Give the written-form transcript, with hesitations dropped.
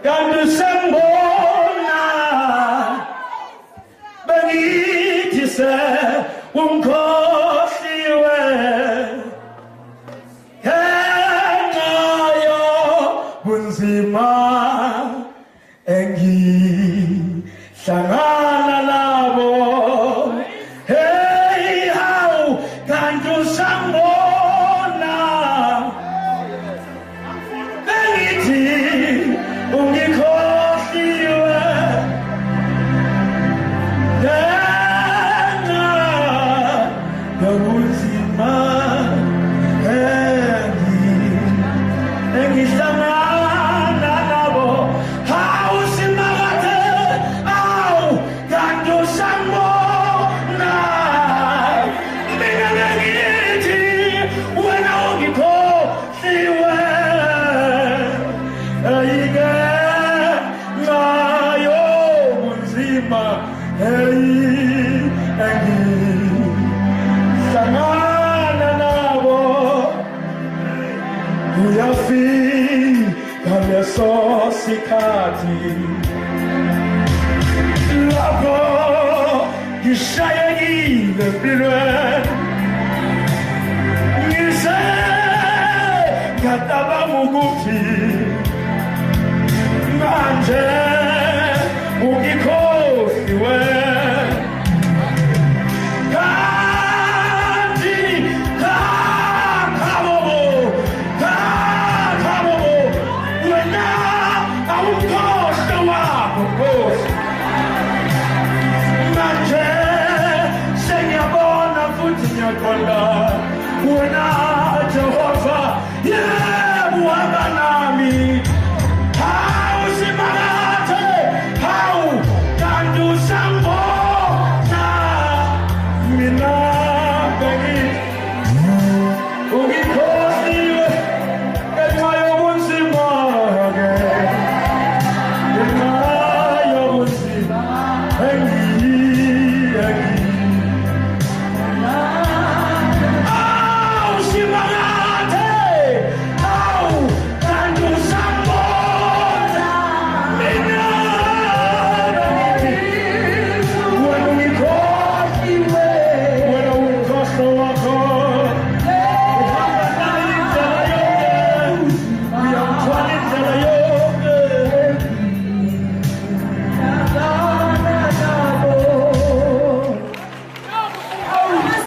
kanti sengibona bengithi ungikhohliwe ngenxa bunzima engihlangana nabo. Hey hawu kanti usangibona bengithi ungikhohliwe ngenxa yobunzima engihlangana nabo. Hawu simakathe, awu kanti usangibona mina bengithi wena ungikhohliwe. Ayike ngayo bunzima engihlangana nabo. Kuyafika leso sikhathi lapho ngishayekile empilweni, ngise ngacabanga ukuthi